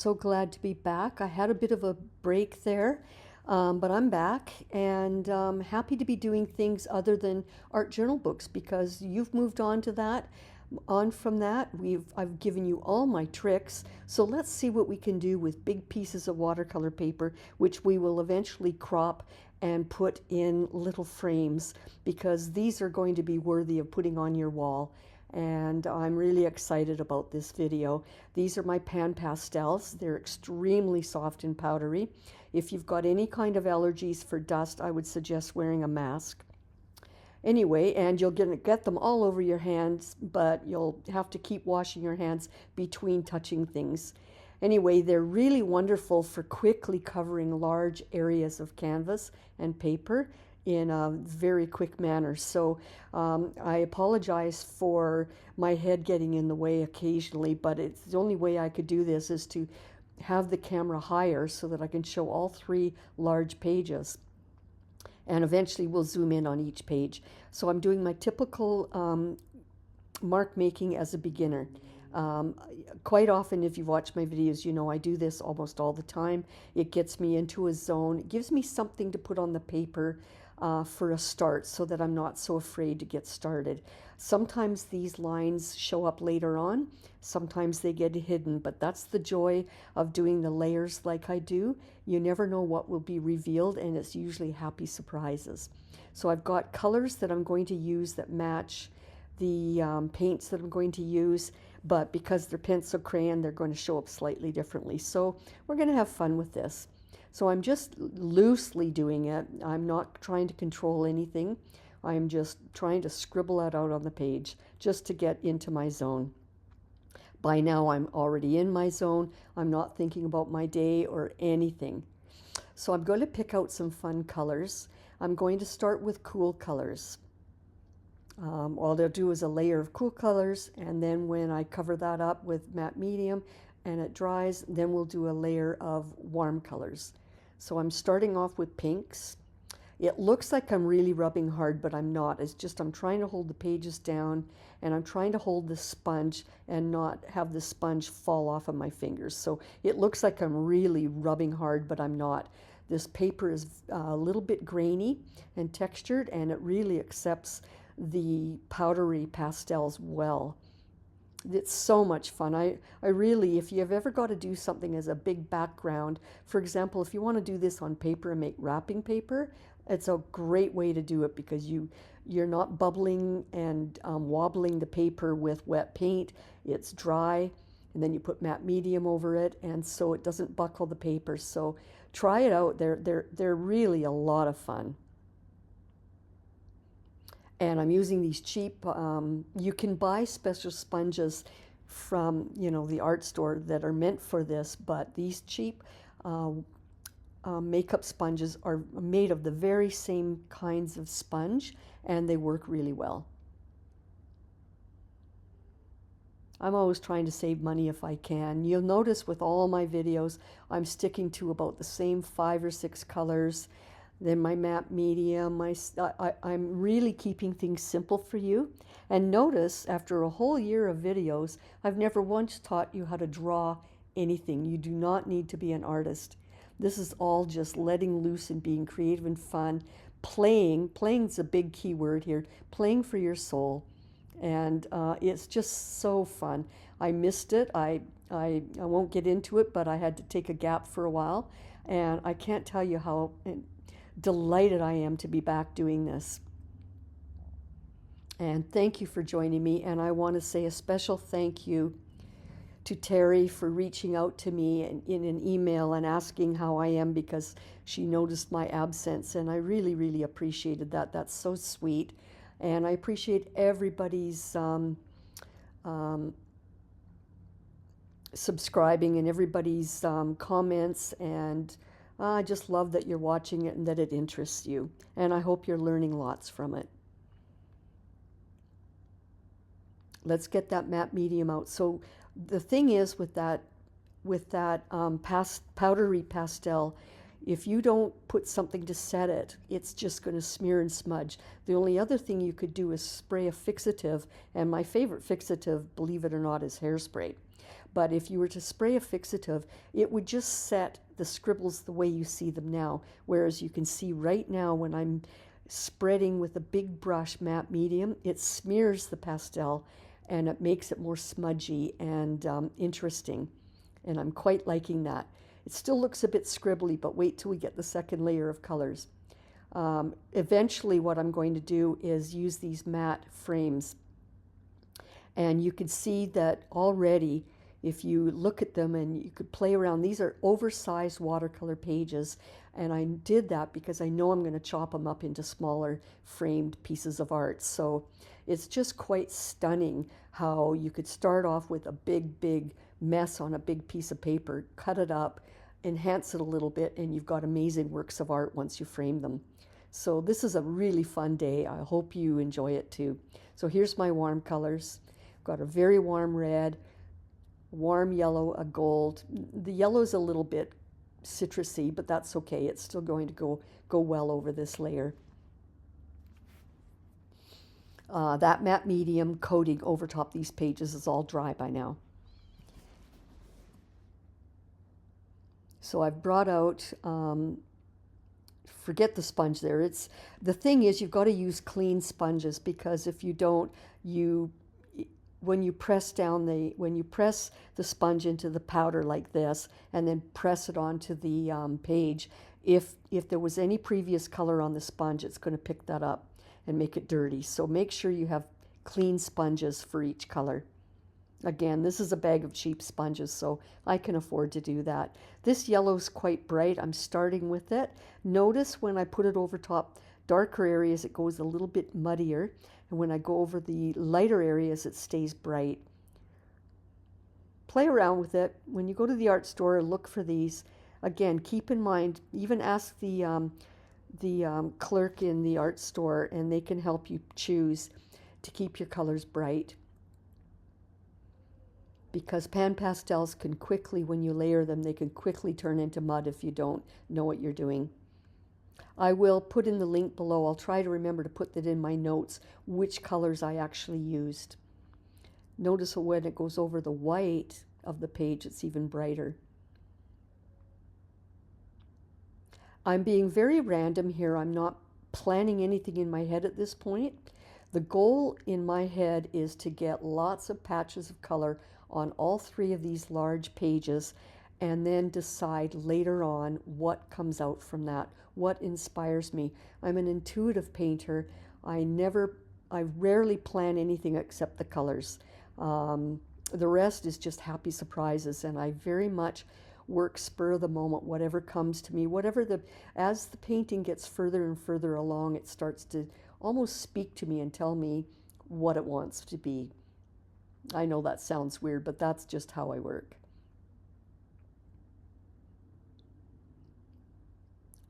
so glad to be back. I had a bit of a break there, but I'm back and happy to be doing things other than art journal books because you've moved on to that. On from that, I've given you all my tricks. So let's see what we can do with big pieces of watercolor paper, which we will eventually crop and put in little frames because these are going to be worthy of putting on your wall. And I'm really excited about this video. These are my pan pastels. They're extremely soft and powdery. If you've got any kind of allergies for dust, I would suggest wearing a mask. Anyway, and you'll get them all over your hands, but you'll have to keep washing your hands between touching things. Anyway, they're really wonderful for quickly covering large areas of canvas and paper in a very quick manner. So I apologize for my head getting in the way occasionally, but it's the only way I could do this is to have the camera higher so that I can show all three large pages. And eventually we'll zoom in on each page. So I'm doing my typical mark making as a beginner. Quite often, if you've watched my videos, you know I do this almost all the time. It gets me into a zone. It gives me something to put on the paper for a start so that I'm not so afraid to get started. Sometimes these lines show up later on. Sometimes they get hidden, but that's the joy of doing the layers like I do. You never know what will be revealed, and it's usually happy surprises. So I've got colors that I'm going to use that match the paints that I'm going to use, but because they're pencil crayon, they're going to show up slightly differently. So we're going to have fun with this. So I'm just loosely doing it. I'm not trying to control anything. I'm just trying to scribble it out on the page just to get into my zone. By now I'm already in my zone. I'm not thinking about my day or anything. So I'm going to pick out some fun colors. I'm going to start with cool colors. All they'll do is a layer of cool colors, and then when I cover that up with matte medium and it dries, then we'll do a layer of warm colors. So I'm starting off with pinks. It looks like I'm really rubbing hard, but I'm not. It's just I'm trying to hold the pages down, and I'm trying to hold the sponge and not have the sponge fall off of my fingers. So it looks like I'm really rubbing hard, but I'm not. This paper is a little bit grainy and textured, and it really accepts the powdery pastels well. It's so much fun. I really, if you've ever got to do something as a big background, for example, if you want to do this on paper and make wrapping paper, it's a great way to do it because you're not bubbling and wobbling the paper with wet paint. It's dry, and then you put matte medium over it, and so it doesn't buckle the paper. So try it out. They're really a lot of fun. And I'm using these cheap, you can buy special sponges from, the art store that are meant for this, but these cheap makeup sponges are made of the very same kinds of sponge, and they work really well. I'm always trying to save money if I can. You'll notice with all my videos, I'm sticking to about the same 5 or 6 colors. Then my matte medium, I'm really keeping things simple for you. And notice, after a whole year of videos, I've never once taught you how to draw anything. You do not need to be an artist. This is all just letting loose and being creative and fun. Playing's a big key word here, playing for your soul. And it's just so fun. I missed it. I won't get into it, but I had to take a gap for a while. And I can't tell you how delighted I am to be back doing this. And thank you for joining me. And I want to say a special thank you to Terry for reaching out to me in an email and asking how I am because she noticed my absence. And I really, really appreciated that. That's so sweet. And I appreciate everybody's subscribing and everybody's comments, and I just love that you're watching it and that it interests you. And I hope you're learning lots from it. Let's get that matte medium out. So the thing is with that powdery pastel, if you don't put something to set it, it's just going to smear and smudge. The only other thing you could do is spray a fixative, and my favorite fixative, believe it or not, is hairspray. But if you were to spray a fixative, it would just set the scribbles the way you see them now. Whereas you can see right now when I'm spreading with a big brush matte medium, it smears the pastel and it makes it more smudgy and interesting. And I'm quite liking that. It still looks a bit scribbly, but wait till we get the second layer of colors. Eventually what I'm going to do is use these matte frames. And you can see that already if you look at them and you could play around. These are oversized watercolor pages, and I did that because I know I'm going to chop them up into smaller framed pieces of art. So it's just quite stunning how you could start off with a big mess on a big piece of paper, cut it up, enhance it a little bit, and you've got amazing works of art once you frame them. So this is a really fun day. I hope you enjoy it too. So here's my warm colors. I've got a very warm red, warm yellow, a gold. The yellow's a little bit citrusy, but that's okay. It's still going to go well over this layer. That matte medium coating over top these pages is all dry by now. So I've brought out, forget the sponge there. The thing is, you've got to use clean sponges, because if you don't, when you press the sponge into the powder like this and then press it onto the page, if there was any previous color on the sponge, it's going to pick that up and make it dirty. So make sure you have clean sponges for each color. Again, this is a bag of cheap sponges, so I can afford to do that. This yellow's quite bright. I'm starting with it. Notice when I put it over top darker areas, it goes a little bit muddier. And when I go over the lighter areas, it stays bright. Play around with it. When you go to the art store, look for these. Again, keep in mind, even ask the clerk in the art store, and they can help you choose to keep your colors bright. Because pan pastels can quickly, when you layer them, they can quickly turn into mud if you don't know what you're doing. I will put in the link below. I'll try to remember to put that in my notes, which colors I actually used. Notice when it goes over the white of the page, it's even brighter. I'm being very random here. I'm not planning anything in my head at this point. The goal in my head is to get lots of patches of color on all three of these large pages, and then decide later on what comes out from that, what inspires me. I'm an intuitive painter. I rarely plan anything except the colors. The rest is just happy surprises, and I very much work spur of the moment, whatever comes to me, as the painting gets further and further along, it starts to almost speak to me and tell me what it wants to be. I know that sounds weird, but that's just how I work.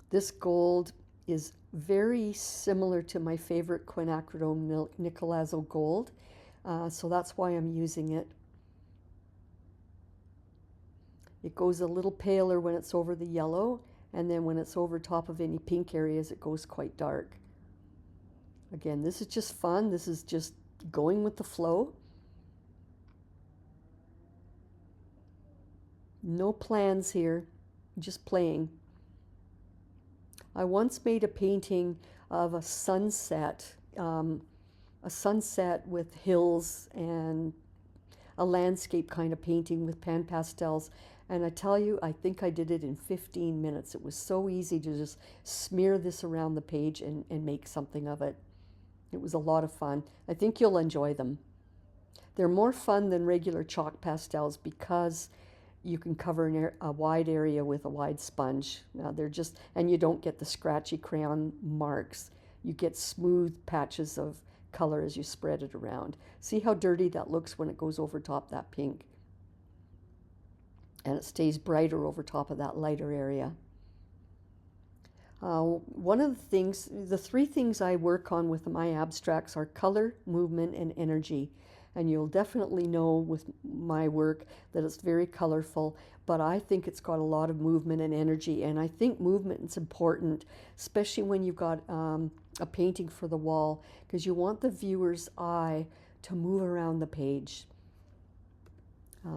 This gold is very similar to my favorite quinacridone Nicolazo gold, so that's why I'm using it. It goes a little paler when it's over the yellow, and then when it's over top of any pink areas, it goes quite dark. Again, this is just fun. This is just going with the flow. No plans here, just playing. I once made a painting of a sunset with hills and a landscape kind of painting with pan pastels. And I tell you, I think I did it in 15 minutes. It was so easy to just smear this around the page and make something of it. It was a lot of fun. I think you'll enjoy them. They're more fun than regular chalk pastels because you can cover a wide area with a wide sponge. And you don't get the scratchy crayon marks. You get smooth patches of color as you spread it around. See how dirty that looks when it goes over top that pink. And it stays brighter over top of that lighter area. One of the three things I work on with my abstracts are color, movement, and energy. And you'll definitely know with my work that it's very colorful, but I think it's got a lot of movement and energy. And I think movement is important, especially when you've got a painting for the wall, because you want the viewer's eye to move around the page.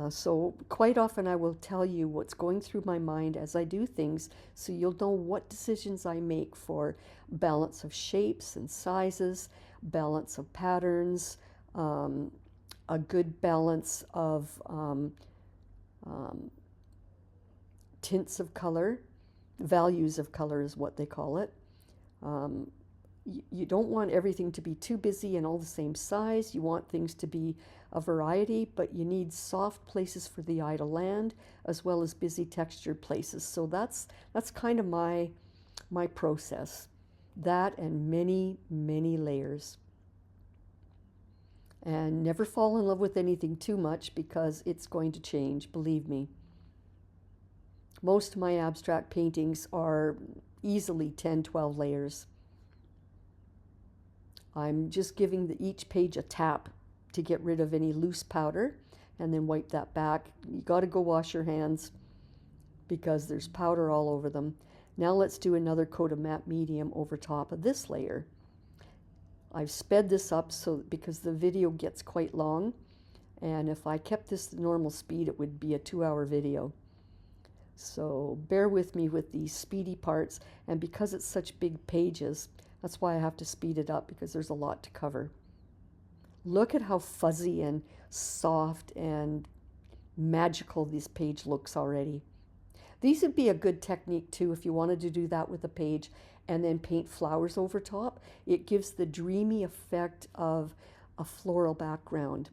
So quite often I will tell you what's going through my mind as I do things, so you'll know what decisions I make for balance of shapes and sizes, balance of patterns, um, a good balance of um, tints of color, values of color is what they call it. Um, you don't want everything to be too busy and all the same size. You want things to be a variety, but you need soft places for the eye to land as well as busy textured places. So that's kind of my process. That and many, many layers. And never fall in love with anything too much because it's going to change, believe me. Most of my abstract paintings are easily 10, 12 layers. I'm just giving each page a tap to get rid of any loose powder and then wipe that back. You got to go wash your hands because there's powder all over them. Now let's do another coat of matte medium over top of this layer. I've sped this up because the video gets quite long, and if I kept this the normal speed it would be a 2-hour video. So bear with me with these speedy parts, and because it's such big pages, that's why I have to speed it up, because there's a lot to cover. Look at how fuzzy and soft and magical this page looks already. These would be a good technique too if you wanted to do that with a page and then paint flowers over top. It gives the dreamy effect of a floral background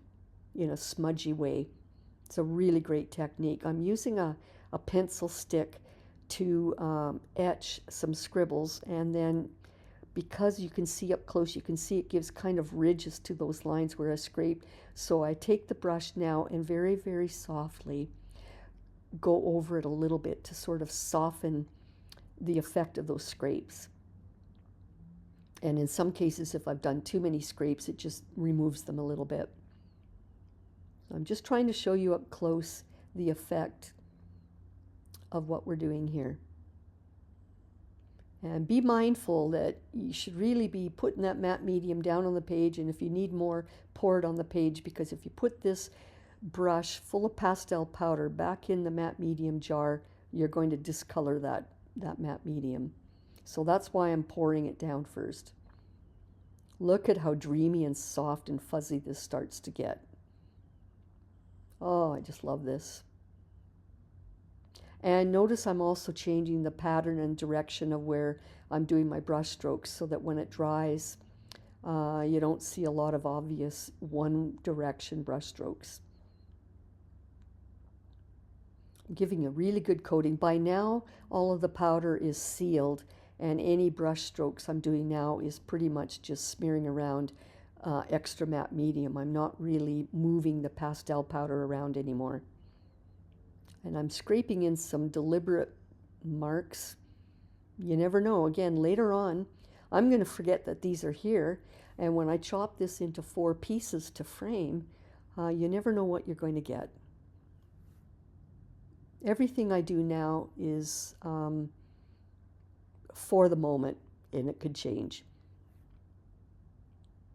in a smudgy way. It's a really great technique. I'm using a pencil stick to etch some scribbles, and then because you can see up close, you can see it gives kind of ridges to those lines where I scraped. So I take the brush now and very, very softly go over it a little bit to sort of soften the effect of those scrapes. And in some cases, if I've done too many scrapes, it just removes them a little bit. I'm just trying to show you up close the effect of what we're doing here. And be mindful that you should really be putting that matte medium down on the page, and if you need more, pour it on the page, because if you put this brush full of pastel powder back in the matte medium jar, you're going to discolor that matte medium. So that's why I'm pouring it down first. Look at how dreamy and soft and fuzzy this starts to get. Oh, I just love this. And notice I'm also changing the pattern and direction of where I'm doing my brush strokes so that when it dries, you don't see a lot of obvious one direction brush strokes. I'm giving a really good coating. By now, all of the powder is sealed, and any brush strokes I'm doing now is pretty much just smearing around extra matte medium. I'm not really moving the pastel powder around anymore. And I'm scraping in some deliberate marks. You never know. Again, later on, I'm going to forget that these are here. And when I chop this into 4 pieces to frame, you never know what you're going to get. Everything I do now is for the moment, and it could change.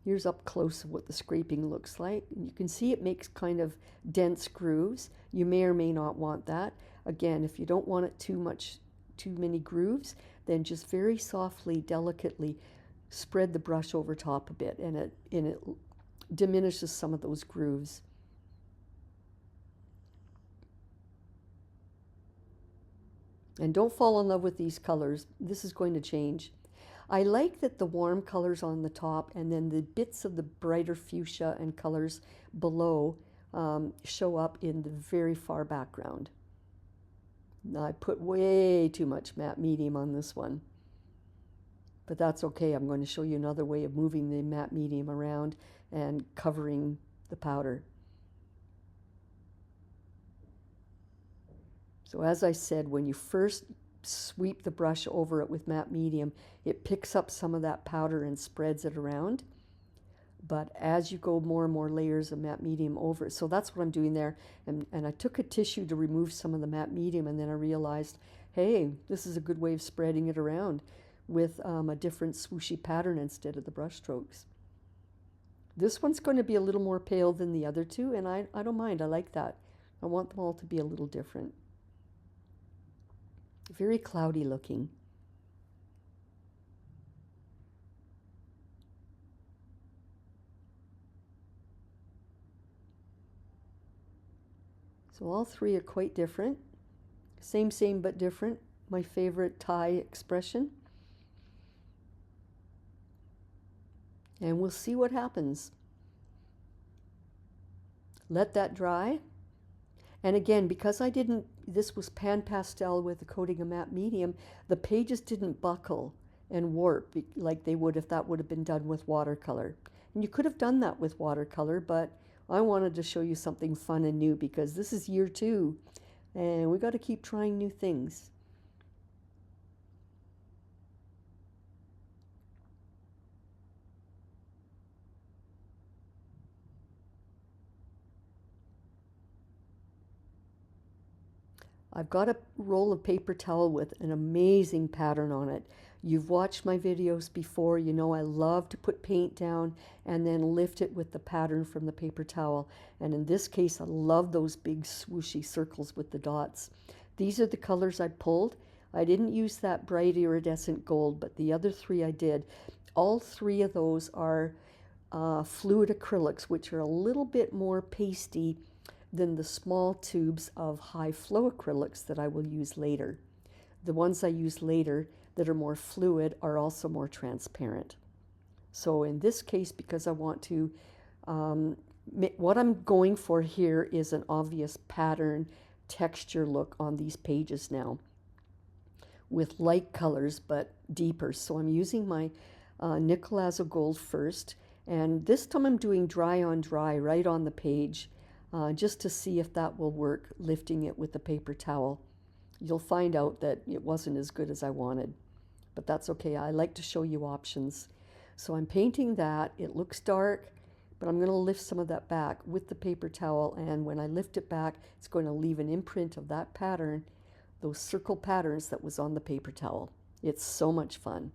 Here's up close of what the scraping looks like. You can see it makes kind of dense grooves. You may or may not want that. Again, if you don't want it too many grooves, then just very softly, delicately spread the brush over top a bit, and it diminishes some of those grooves. And don't fall in love with these colors. This is going to change. I like that the warm colors on the top and then the bits of the brighter fuchsia and colors below show up in the very far background. Now, I put way too much matte medium on this one, but that's okay. I'm going to show you another way of moving the matte medium around and covering the powder. So as I said, when you first sweep the brush over it with matte medium, it picks up some of that powder and spreads it around. But as you go more and more layers of matte medium over it, so that's what I'm doing there. And I took a tissue to remove some of the matte medium, and then I realized, hey, this is a good way of spreading it around with a different swooshy pattern instead of the brush strokes. This one's going to be a little more pale than the other two, and I don't mind. I like that. I want them all to be a little different. Very cloudy looking. So all three are quite different. Same but different. My favorite Thai expression. And we'll see what happens. Let that dry. And again, because this was pan pastel with a coating of matte medium, the pages didn't buckle and warp like they would if that would have been done with watercolor. And you could have done that with watercolor, but I wanted to show you something fun and new because this is year 2 and we got to keep trying new things. I've got a roll of paper towel with an amazing pattern on it. You've watched my videos before, you know I love to put paint down and then lift it with the pattern from the paper towel. And in this case, I love those big swooshy circles with the dots. These are the colors I pulled. I didn't use that bright iridescent gold, but the other 3 I did. All 3 of those are fluid acrylics, which are a little bit more pasty than the small tubes of high flow acrylics that I will use later. The ones I use later that are more fluid are also more transparent. So in this case, because I want to, what I'm going for here is an obvious pattern texture look on these pages now with light colors but deeper. So I'm using my nickel azo gold first, and this time I'm doing dry on dry right on the page. Just to see if that will work, lifting it with the paper towel. You'll find out that it wasn't as good as I wanted, but that's okay. I like to show you options. So I'm painting that. It looks dark, but I'm going to lift some of that back with the paper towel, and when I lift it back, it's going to leave an imprint of that pattern, those circle patterns that was on the paper towel. It's so much fun.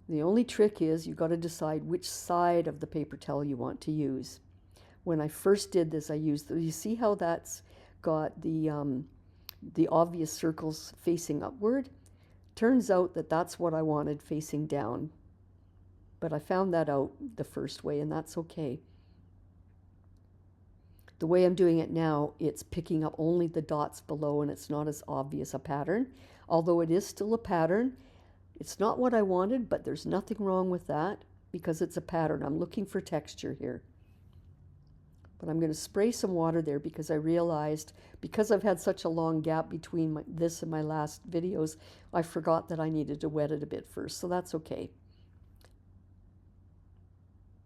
The only trick is you got to decide which side of the paper towel you want to use. When I first did this, I used, you see how that's got the obvious circles facing upward? Turns out that that's what I wanted facing down. But I found that out the first way, and that's okay. The way I'm doing it now, it's picking up only the dots below, and it's not as obvious a pattern. Although it is still a pattern, it's not what I wanted, but there's nothing wrong with that because it's a pattern. I'm looking for texture here. But I'm going to spray some water there because I realized, because I've had such a long gap between this and my last videos, I forgot that I needed to wet it a bit first, so that's okay.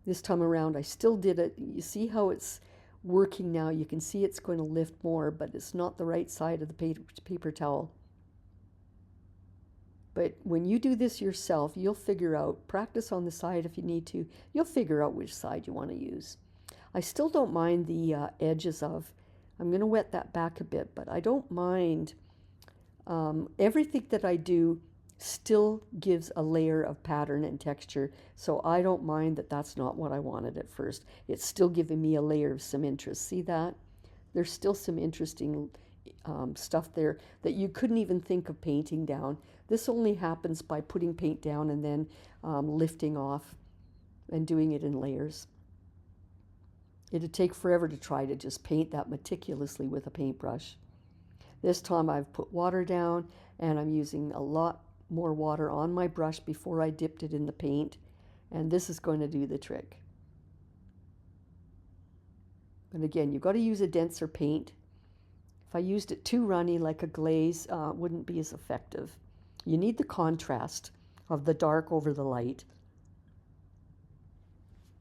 This time around, I still did it. You see how it's working now? You can see it's going to lift more, but it's not the right side of the paper towel. But when you do this yourself, you'll figure out, practice on the side if you need to, you'll figure out which side you want to use. I still don't mind the edges of, I'm going to wet that back a bit, but I don't mind, everything that I do still gives a layer of pattern and texture, so I don't mind that that's not what I wanted at first. It's still giving me a layer of some interest. See that? There's still some interesting stuff there that you couldn't even think of painting down. This only happens by putting paint down and then lifting off and doing it in layers. It'd take forever to try to just paint that meticulously with a paintbrush. This time I've put water down and I'm using a lot more water on my brush before I dipped it in the paint, and this is going to do the trick. And again, you've got to use a denser paint. If I used it too runny like a glaze, it wouldn't be as effective. You need the contrast of the dark over the light.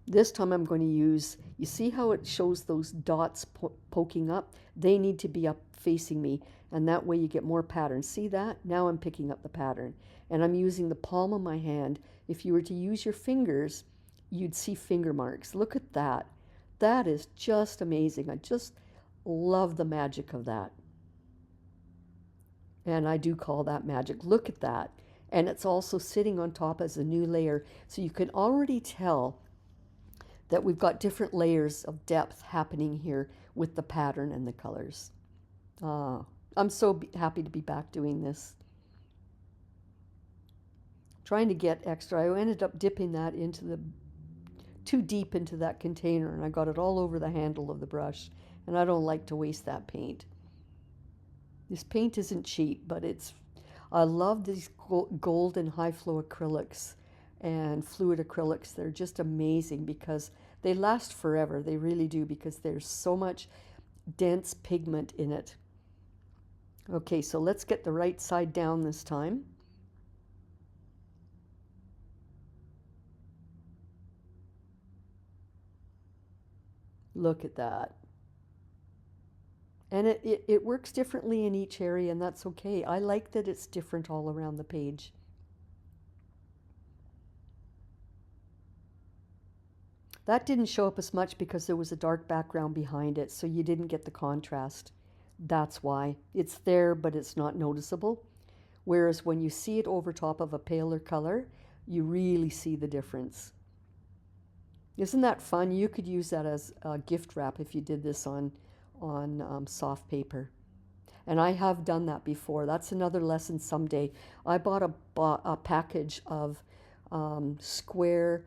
This time I'm going to use, you see how it shows those dots poking up? They need to be up facing me, and that way you get more pattern. See that? Now I'm picking up the pattern, and I'm using the palm of my hand. If you were to use your fingers, you'd see finger marks. Look at that. That is just amazing. I just love the magic of that. And I do call that magic. Look at that. And it's also sitting on top as a new layer. So you can already tell that we've got different layers of depth happening here with the pattern and the colors. I'm so happy to be back doing this. Trying to get extra. I ended up dipping that into too deep into that container, and I got it all over the handle of the brush, and I don't like to waste that paint. This paint isn't cheap, but I love these gold and high flow acrylics and fluid acrylics. They're just amazing because they last forever. They really do, because there's so much dense pigment in it. Okay, so let's get the right side down this time. Look at that. And it works differently in each area, and that's okay. I like that it's different all around the page. That didn't show up as much because there was a dark background behind it, so you didn't get the contrast. That's why. It's there, but it's not noticeable. Whereas when you see it over top of a paler color, you really see the difference. Isn't that fun? You could use that as a gift wrap if you did this on soft paper. And I have done that before. That's another lesson someday. I bought a package of square,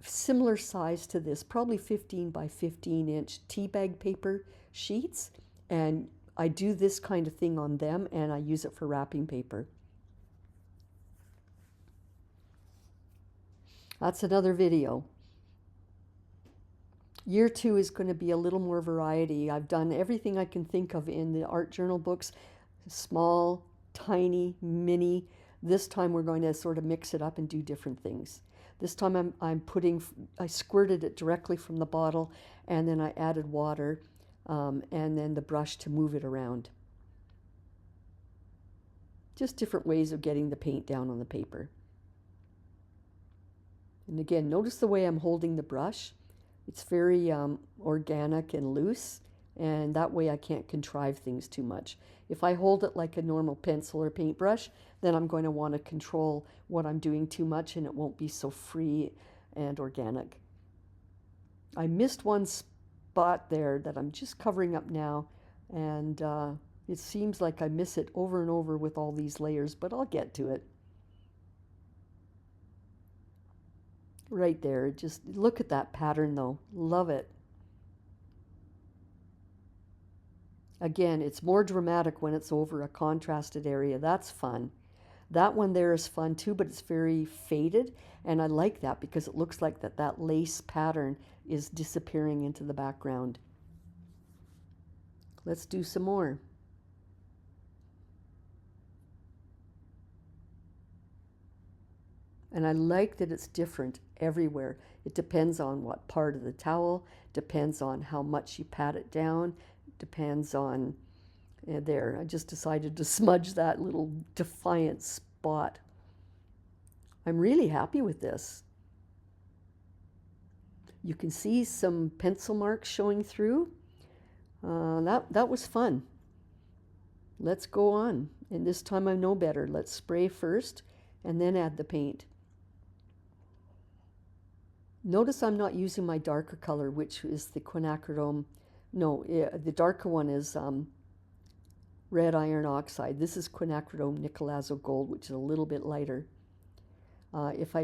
similar size to this, probably 15 by 15 inch tea bag paper sheets. And I do this kind of thing on them, and I use it for wrapping paper. That's another video. Year 2 is going to be a little more variety. I've done everything I can think of in the art journal books, small, tiny, mini. This time we're going to sort of mix it up and do different things. This time I squirted it directly from the bottle, and then I added water and then the brush to move it around. Just different ways of getting the paint down on the paper. And again, notice the way I'm holding the brush. It's very organic and loose, and that way I can't contrive things too much. If I hold it like a normal pencil or paintbrush, then I'm going to want to control what I'm doing too much, and it won't be so free and organic. I missed one spot there that I'm just covering up now, and it seems like I miss it over and over with all these layers, but I'll get to it. Right there, just look at that pattern though. Love it. Again, it's more dramatic when it's over a contrasted area. That's fun. That one there is fun too, but it's very faded, and I like that because it looks like that lace pattern is disappearing into the background. Let's do some more. And I like that it's different everywhere. It depends on what part of the towel, depends on how much you pat it down, depends on, there, I just decided to smudge that little defiant spot. I'm really happy with this. You can see some pencil marks showing through. That was fun. Let's go on. And this time I know better. Let's spray first and then add the paint. Notice I'm not using my darker color, which is the quinacridone. No, the darker one is red iron oxide. This is quinacridone nickelazzo gold, which is a little bit lighter. If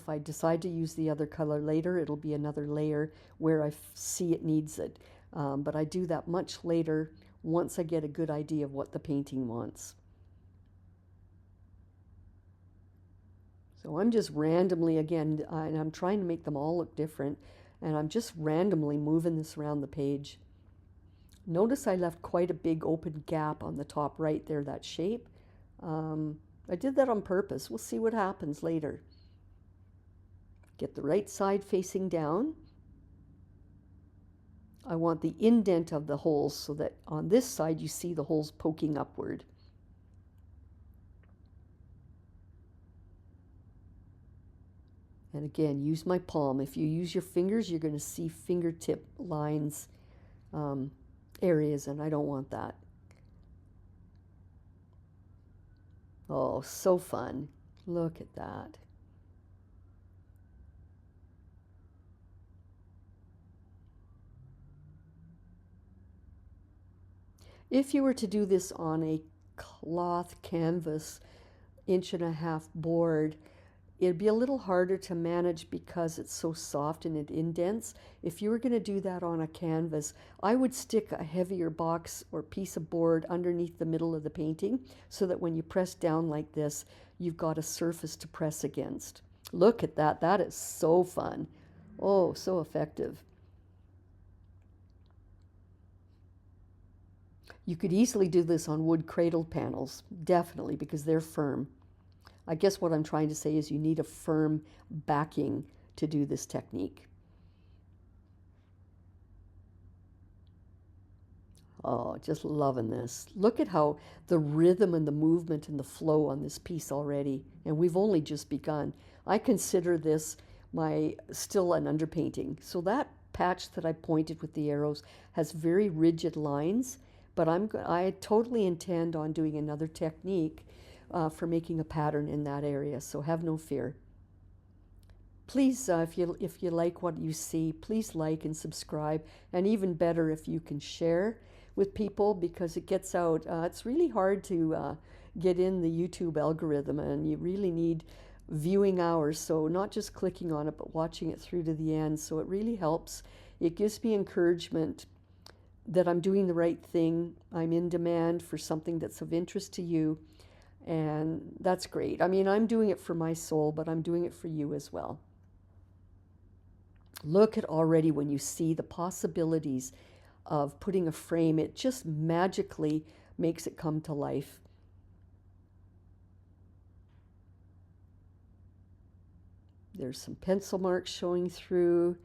I decide to use the other color later, it'll be another layer where I see it needs it. But I do that much later once I get a good idea of what the painting wants. So I'm just randomly, again, and I'm trying to make them all look different, and I'm just randomly moving this around the page. Notice I left quite a big open gap on the top right there, that shape. I did that on purpose. We'll see what happens later. Get the right side facing down. I want the indent of the holes so that on this side you see the holes poking upward. And again, use my palm. If you use your fingers, you're going to see fingertip lines, areas, and I don't want that. Oh, so fun. Look at that. If you were to do this on a cloth canvas 1.5 inch board, it'd be a little harder to manage because it's so soft and it indents. If you were going to do that on a canvas, I would stick a heavier box or piece of board underneath the middle of the painting so that when you press down like this, you've got a surface to press against. Look at that. That is so fun. Oh, so effective. You could easily do this on wood cradle panels, definitely, because they're firm. I guess what I'm trying to say is you need a firm backing to do this technique. Oh, just loving this. Look at how the rhythm and the movement and the flow on this piece already, and we've only just begun. I consider this my still an underpainting. So that patch that I pointed with the arrows has very rigid lines, but I totally intend on doing another technique for making a pattern in that area, so have no fear. Please, if you like what you see, please like and subscribe, and even better if you can share with people because it gets out. It's really hard to get in the YouTube algorithm, and you really need viewing hours, so not just clicking on it, but watching it through to the end. So it really helps. It gives me encouragement that I'm doing the right thing. I'm in demand for something that's of interest to you, and that's great. I mean, I'm doing it for my soul, but I'm doing it for you as well. Look at already when you see the possibilities of putting a frame, it just magically makes it come to life. There's some pencil marks showing through.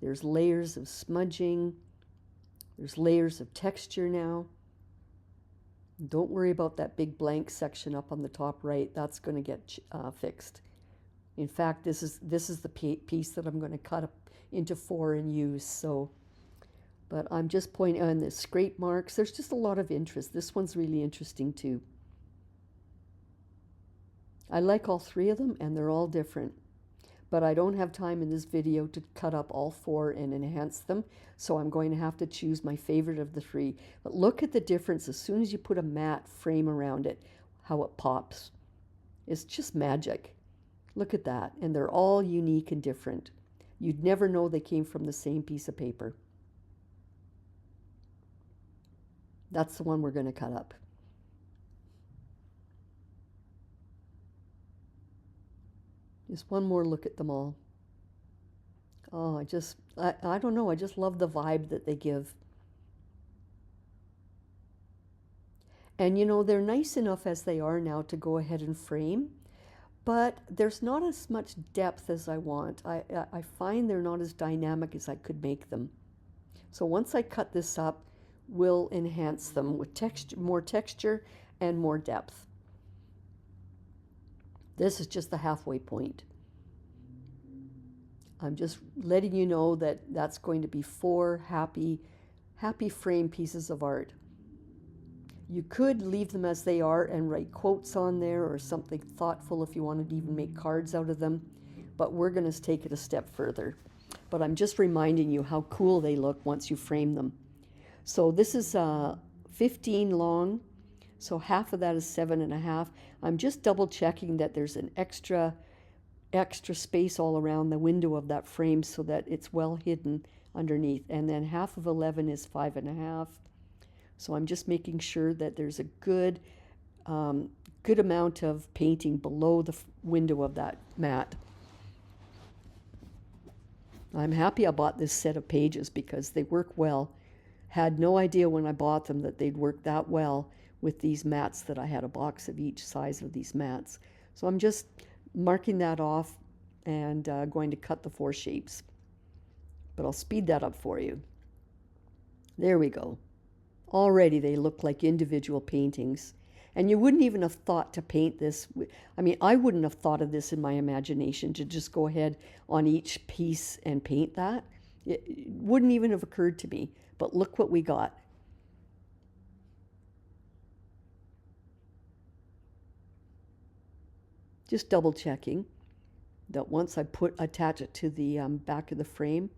There's layers of smudging. There's layers of texture now. Don't worry about that big blank section up on the top right. That's going to get fixed. In fact, this is the piece that I'm going to cut up into 4 and use. So, but I'm just pointing on the scrape marks. There's just a lot of interest. This one's really interesting too. I like all 3 of them, and they're all different. But I don't have time in this video to cut up all 4 and enhance them, so I'm going to have to choose my favorite of the 3. But look at the difference as soon as you put a matte frame around it, how it pops. It's just magic. Look at that, and they're all unique and different. You'd never know they came from the same piece of paper. That's the one we're going to cut up. Just one more look at them all. Oh, I don't know, I just love the vibe that they give. And you know, they're nice enough as they are now to go ahead and frame, but there's not as much depth as I want. I find they're not as dynamic as I could make them. So once I cut this up, we'll enhance them with more texture and more depth. This is just the halfway point. I'm just letting you know that that's going to be 4 happy frame pieces of art. You could leave them as they are and write quotes on there or something thoughtful if you wanted to even make cards out of them, but we're going to take it a step further. But I'm just reminding you how cool they look once you frame them. So this is 15 long, so half of that is 7.5. I'm just double checking that there's an extra space all around the window of that frame so that it's well hidden underneath. And then half of 11 is 5.5. So I'm just making sure that there's a good amount of painting below the window of that mat. I'm happy I bought this set of pages because they work well. Had no idea when I bought them that they'd work that well with these mats, that I had a box of each size of these mats. So I'm just marking that off and going to cut the 4 shapes. But I'll speed that up for you. There we go. Already they look like individual paintings. And you wouldn't even have thought to paint this. I mean, I wouldn't have thought of this in my imagination to just go ahead on each piece and paint that. It wouldn't even have occurred to me. But look what we got. Just double checking that once I attach it to the back of the frame,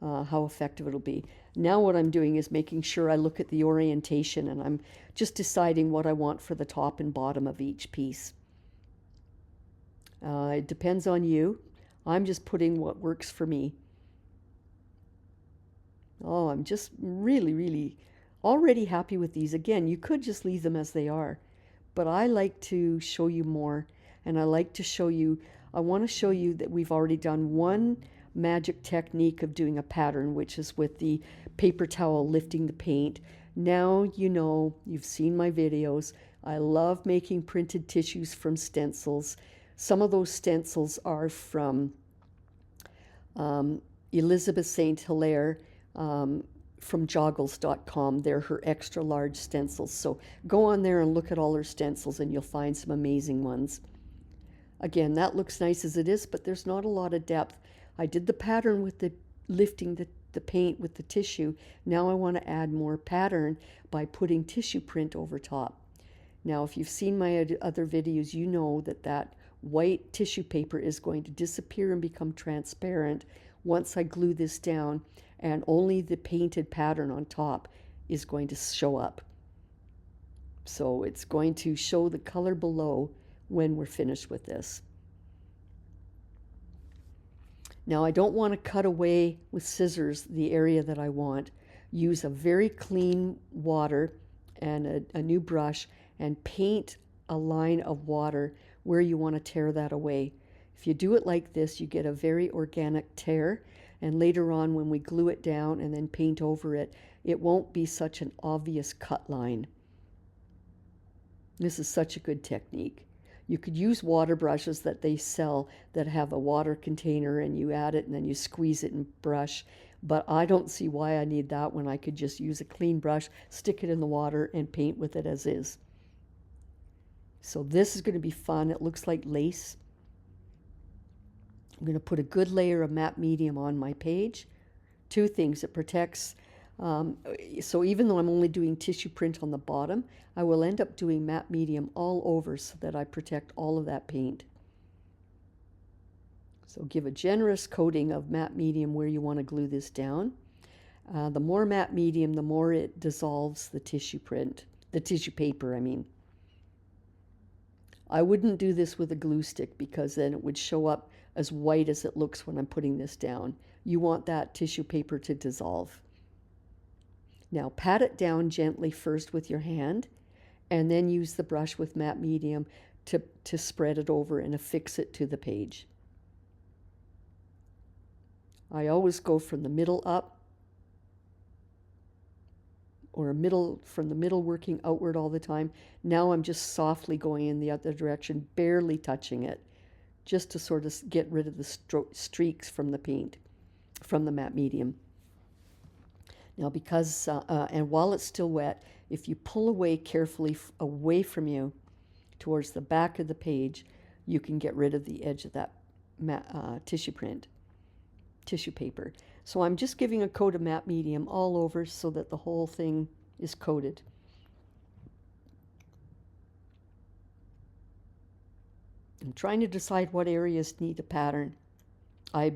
how effective it'll be. Now what I'm doing is making sure I look at the orientation, and I'm just deciding what I want for the top and bottom of each piece. It depends on you. I'm just putting what works for me. Oh, I'm just really, really already happy with these. Again, you could just leave them as they are, but I like to show you more, and I like to show you, I want to show you that we've already done one magic technique of doing a pattern, which is with the paper towel lifting the paint. Now you know, you've seen my videos. I love making printed tissues from stencils. Some of those stencils are from Elizabeth St. Hilaire from joggles.com. They're her extra large stencils. So go on there and look at all her stencils, and you'll find some amazing ones. Again, that looks nice as it is, but there's not a lot of depth. I did the pattern with the lifting the paint with the tissue. Now I want to add more pattern by putting tissue print over top. Now, if you've seen my other videos, you know that that white tissue paper is going to disappear and become transparent once I glue this down, and only the painted pattern on top is going to show up. So it's going to show the color below when we're finished with this. Now, I don't want to cut away with scissors the area that I want. Use a very clean water and a new brush and paint a line of water where you want to tear that away. If you do it like this, you get a very organic tear, and later on when we glue it down and then paint over it, it won't be such an obvious cut line. This is such a good technique. You could use water brushes that they sell that have a water container, and you add it and then you squeeze it and brush. But I don't see why I need that when I could just use a clean brush, stick it in the water, and paint with it as is. So this is going to be fun. It looks like lace. I'm going to put a good layer of matte medium on my page. Two things: it protects. So even though I'm only doing tissue print on the bottom, I will end up doing matte medium all over so that I protect all of that paint. So give a generous coating of matte medium where you want to glue this down. The more matte medium, the more it dissolves the tissue print, the tissue paper, I mean. I wouldn't do this with a glue stick because then it would show up as white as it looks when I'm putting this down. You want that tissue paper to dissolve. Now pat it down gently first with your hand, and then use the brush with matte medium to spread it over and affix it to the page. I always go from the middle up, or from the middle working outward all the time. Now I'm just softly going in the other direction, barely touching it, just to sort of get rid of the streaks from the paint, from the matte medium. Now because, and while it's still wet, if you pull away carefully away from you towards the back of the page, you can get rid of the edge of that tissue paper. So I'm just giving a coat of matte medium all over so that the whole thing is coated. I'm trying to decide what areas need a pattern. I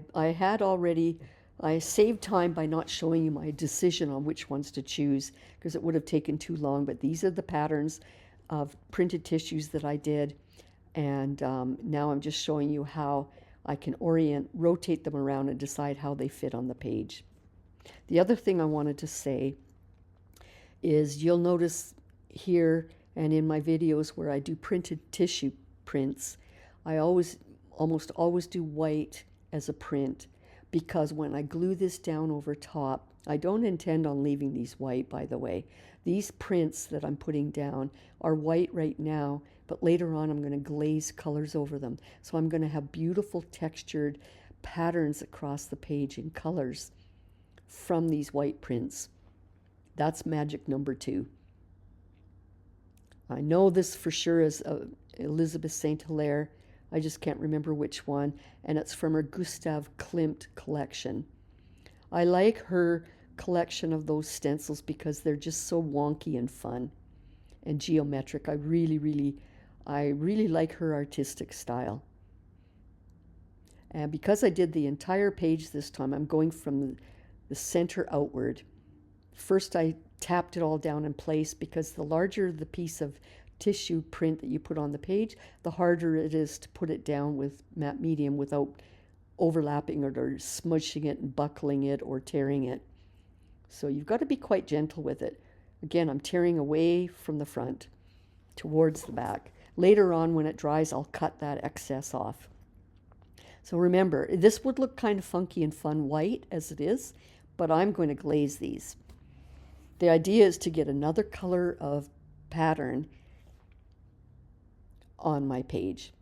saved time by not showing you my decision on which ones to choose because it would have taken too long, but these are the patterns of printed tissues that I did, and now I'm just showing you how I can rotate them around and decide how they fit on the page. The other thing I wanted to say is you'll notice here and in my videos where I do printed tissue prints, I almost always do white as a print, because when I glue this down over top, I don't intend on leaving these white, by the way. These prints that I'm putting down are white right now, but later on I'm going to glaze colors over them. So I'm going to have beautiful textured patterns across the page in colors from these white prints. That's magic number 2. I know this for sure is Elizabeth St. Hilaire. I just can't remember which one, and it's from her Gustav Klimt collection. I like her collection of those stencils because they're just so wonky and fun and geometric. I really like her artistic style. And because I did the entire page this time, I'm going from the center outward. First I tapped it all down in place because the larger the piece of tissue print that you put on the page, the harder it is to put it down with matte medium without overlapping it or smushing it and buckling it or tearing it. So you've got to be quite gentle with it. Again, I'm tearing away from the front towards the back. Later on, when it dries, I'll cut that excess off. So remember, this would look kind of funky and fun white as it is, but I'm going to glaze these. The idea is to get another color of pattern on my page.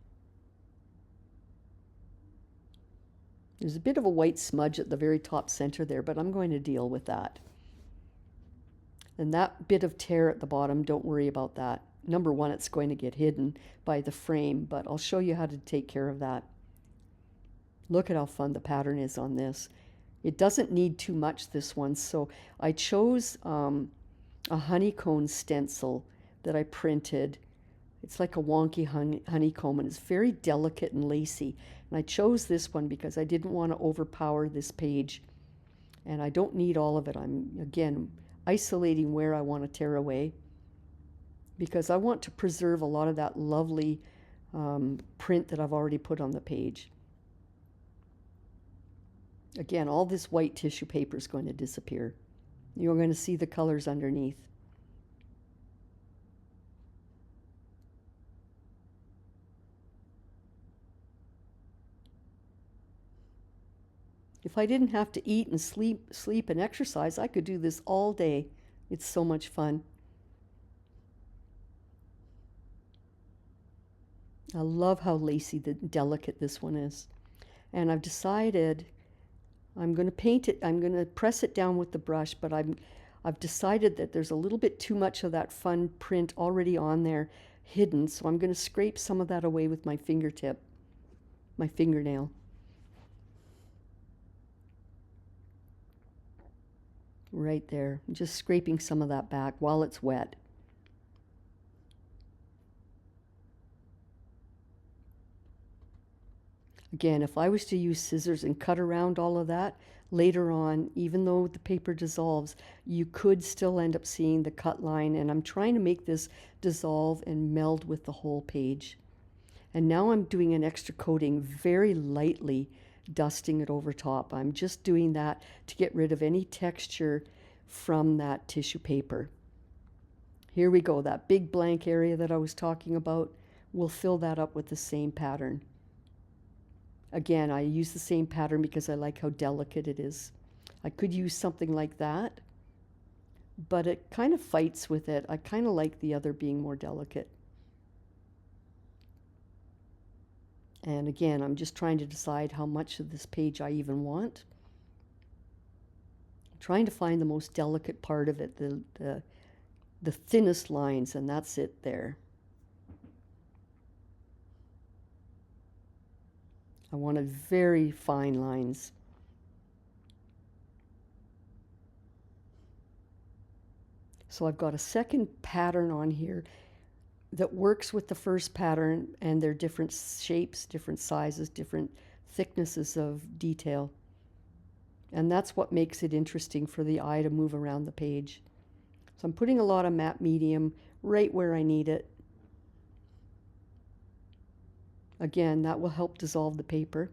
There's a bit of a white smudge at the very top center there, but I'm going to deal with that. And that bit of tear at the bottom, don't worry about that. Number one, it's going to get hidden by the frame, but I'll show you how to take care of that. Look at how fun the pattern is on this. It doesn't need too much, this one, so I chose a honeycomb stencil that I printed. It's like a wonky honeycomb, and it's very delicate and lacy. And I chose this one because I didn't want to overpower this page. And I don't need all of it. I'm, again, isolating where I want to tear away because I want to preserve a lot of that lovely print that I've already put on the page. Again, all this white tissue paper is going to disappear. You're going to see the colors underneath. If I didn't have to eat and sleep and exercise, I could do this all day. It's so much fun. I love how lacy and delicate this one is. And I've decided I'm going to paint it, I'm going to press it down with the brush, but I've decided that there's a little bit too much of that fun print already on there hidden, so I'm going to scrape some of that away with my fingertip, my fingernail. Right there, I'm just scraping some of that back while it's wet. Again, if I was to use scissors and cut around all of that, later on, even though the paper dissolves, you could still end up seeing the cut line, and I'm trying to make this dissolve and meld with the whole page. And now I'm doing an extra coating, very lightly dusting it over top. I'm just doing that to get rid of any texture from that tissue paper. Here we go, that big blank area that I was talking about, we'll fill that up with the same pattern. Again, I use the same pattern because I like how delicate it is. I could use something like that, but it kind of fights with it. I kind of like the other being more delicate. And again, I'm just trying to decide how much of this page I even want. I'm trying to find the most delicate part of it, the thinnest lines, and that's it there. I wanted very fine lines. So I've got a second pattern on here that works with the first pattern, and they're different shapes, different sizes, different thicknesses of detail. And that's what makes it interesting for the eye to move around the page. So I'm putting a lot of matte medium right where I need it. Again, that will help dissolve the paper.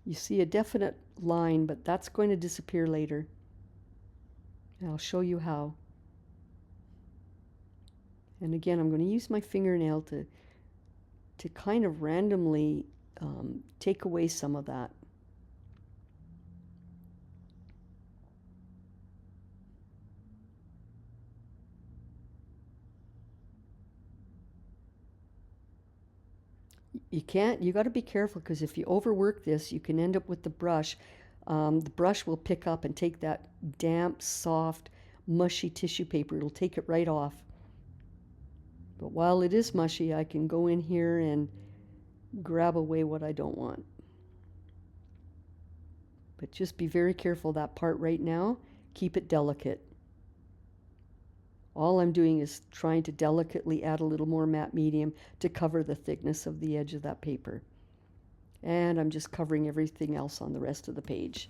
You see a definite line, but that's going to disappear later. And I'll show you how. And again, I'm going to use my fingernail to kind of randomly take away some of that. You got to be careful, because if you overwork this, you can end up with the brush. The brush will pick up and take that damp, soft, mushy tissue paper. It'll take it right off. But while it is mushy, I can go in here and grab away what I don't want. But just be very careful, that part right now, keep it delicate. All I'm doing is trying to delicately add a little more matte medium to cover the thickness of the edge of that paper. And I'm just covering everything else on the rest of the page.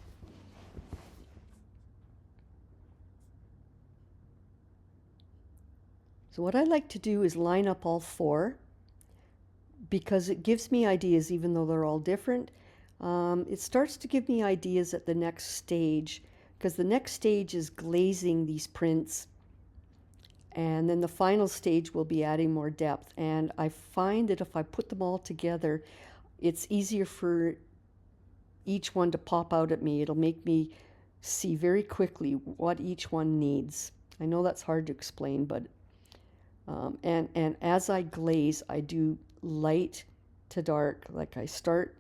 So what I like to do is line up all four because it gives me ideas even though they're all different. It starts to give me ideas at the next stage because the next stage is glazing these prints, and then the final stage will be adding more depth. And I find that if I put them all together, it's easier for each one to pop out at me. It'll make me see very quickly what each one needs. I know that's hard to explain, but and as I glaze, I do light to dark. Like I start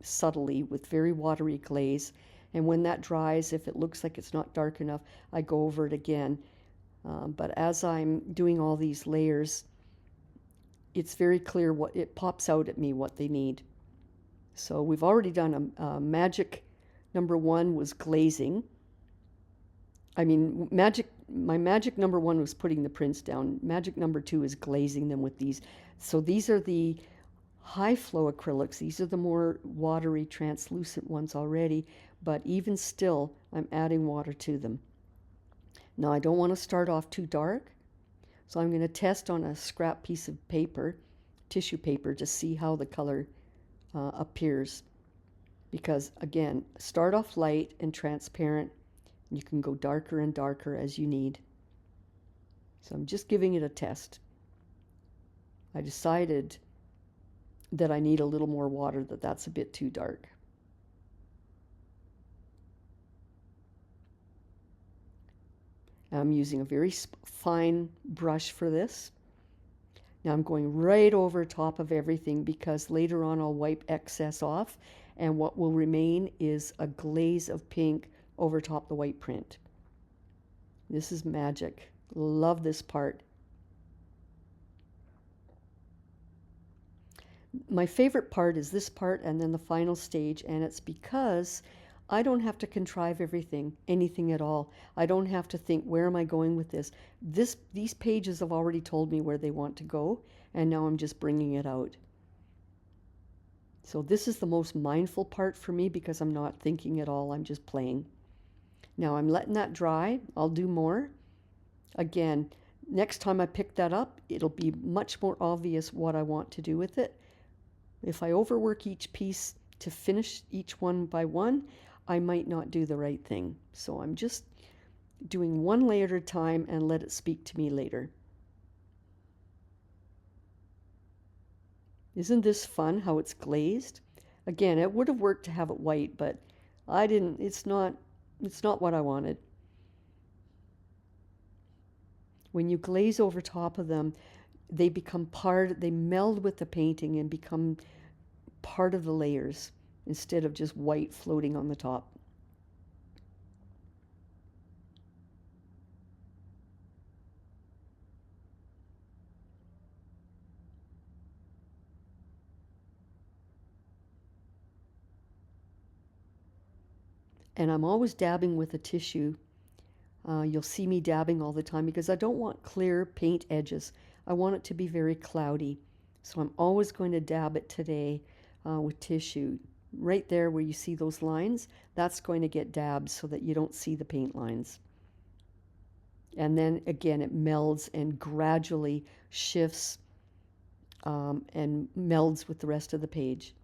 subtly with very watery glaze, and when that dries, if it looks like it's not dark enough, I go over it again. But as I'm doing all these layers, it's very clear what it pops out at me what they need. So we've already done a magic number one was glazing. I mean, my magic number one was putting the prints down. Magic number two is glazing them with these. So these are the high flow acrylics. These are the more watery, translucent ones already, but even still, I'm adding water to them. Now, I don't want to start off too dark, so I'm going to test on a scrap piece of paper, tissue paper, to see how the color appears. Because, again, start off light and transparent. You can go darker and darker as you need. So I'm just giving it a test. I decided that I need a little more water, that's a bit too dark. I'm using a very fine brush for this. Now I'm going right over top of everything because later on I'll wipe excess off, and what will remain is a glaze of pink over top the white print. This is magic. Love this part. My favorite part is this part and then the final stage, and it's because I don't have to contrive anything at all. I don't have to think, where am I going with this? These pages have already told me where they want to go, and now I'm just bringing it out. So this is the most mindful part for me because I'm not thinking at all. I'm just playing. Now I'm letting that dry. I'll do more. Again, next time I pick that up, it'll be much more obvious what I want to do with it. If I overwork each piece to finish each one by one, I might not do the right thing. So I'm just doing one layer at a time and let it speak to me later. Isn't this fun how it's glazed? Again, it would have worked to have it white, but I didn't. It's not what I wanted. When you glaze over top of them, they meld with the painting and become part of the layers instead of just white floating on the top. And I'm always dabbing with a tissue. You'll see me dabbing all the time because I don't want clear paint edges. I want it to be very cloudy. So I'm always going to dab it today with tissue. Right there where you see those lines, that's going to get dabbed so that you don't see the paint lines. And then again, it melds and gradually shifts and melds with the rest of the page.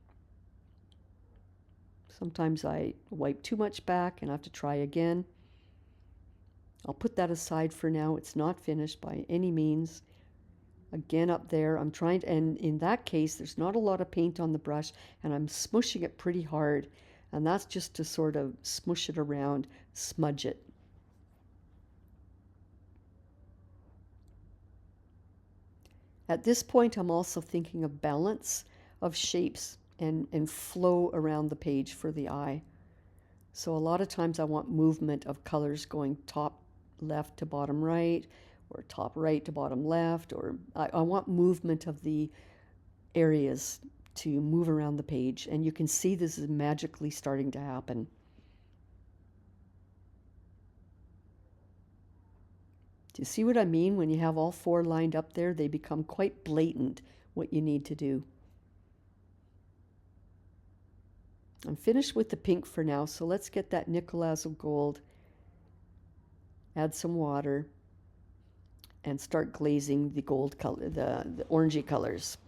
Sometimes I wipe too much back and I have to try again. I'll put that aside for now. It's not finished by any means. Again, up there, I'm trying to, and in that case, there's not a lot of paint on the brush, and I'm smushing it pretty hard, and that's just to sort of smush it around, smudge it. At this point, I'm also thinking of balance of shapes and flow around the page for the eye. So a lot of times I want movement of colors going top left to bottom right, or top right to bottom left, or I want movement of the areas to move around the page. And you can see this is magically starting to happen. Do you see what I mean? When you have all four lined up there, they become quite blatant what you need to do. I'm finished with the pink for now, so let's get that nickel azo gold, add some water, and start glazing the gold color, the orangey colors.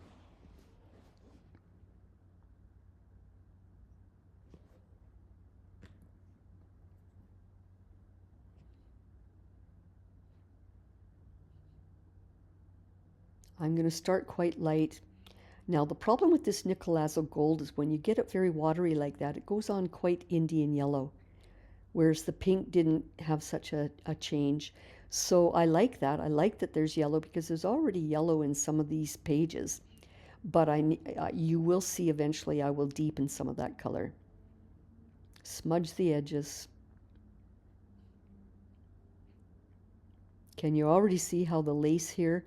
I'm going to start quite light. Now, the problem with this nickel azo gold is when you get it very watery like that, it goes on quite Indian yellow, whereas the pink didn't have such a change. So I like that. I like that there's yellow because there's already yellow in some of these pages. But you will see eventually I will deepen some of that color. Smudge the edges. Can you already see how the lace here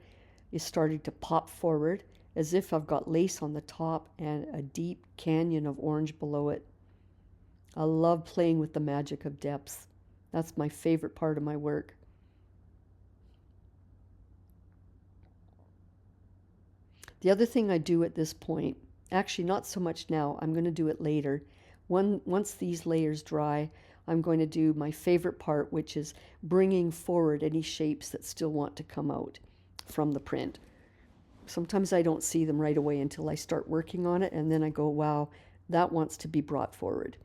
is starting to pop forward, as if I've got lace on the top and a deep canyon of orange below it? I love playing with the magic of depth. That's my favorite part of my work. The other thing I do at this point, actually not so much now, I'm going to do it later. Once these layers dry, I'm going to do my favorite part, which is bringing forward any shapes that still want to come out from the print. Sometimes I don't see them right away until I start working on it, and then I go, wow, that wants to be brought forward.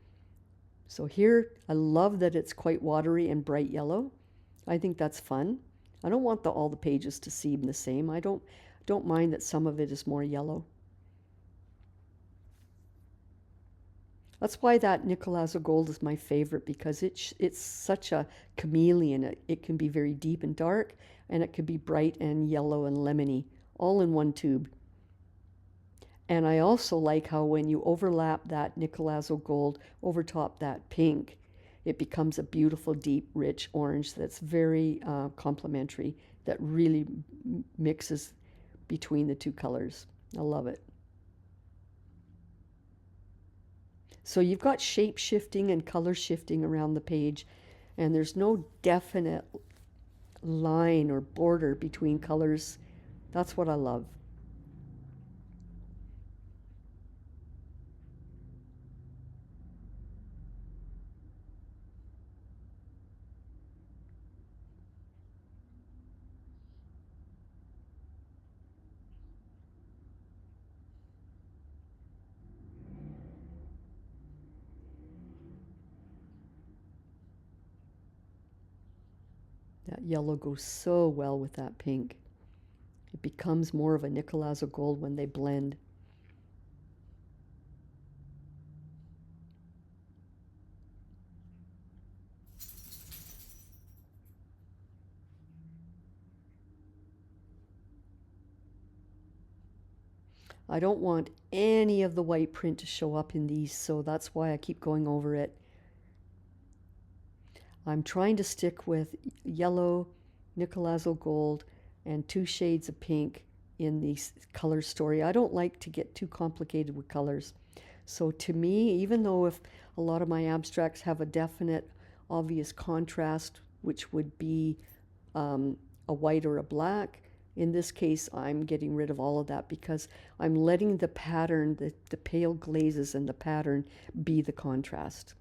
So here, I love that it's quite watery and bright yellow. I think that's fun. I don't want all the pages to seem the same. I don't mind that some of it is more yellow. That's why that nickel azo gold is my favorite, because it's such a chameleon. It can be very deep and dark, and it can be bright and yellow and lemony, all in one tube. And I also like how when you overlap that nickel azo gold over top that pink, it becomes a beautiful, deep, rich orange that's very complementary, that really mixes between the two colors. I love it. So you've got shape shifting and color shifting around the page, and there's no definite line or border between colors. That's what I love. That yellow goes so well with that pink. It becomes more of a nickel azo gold when they blend. I don't want any of the white print to show up in these, so that's why I keep going over it. I'm trying to stick with yellow, nickel azo gold, and 2 shades of pink in the color story. I don't like to get too complicated with colors. So to me, even though if a lot of my abstracts have a definite, obvious contrast, which would be a white or a black, in this case, I'm getting rid of all of that because I'm letting the pattern, the pale glazes and the pattern be the contrast.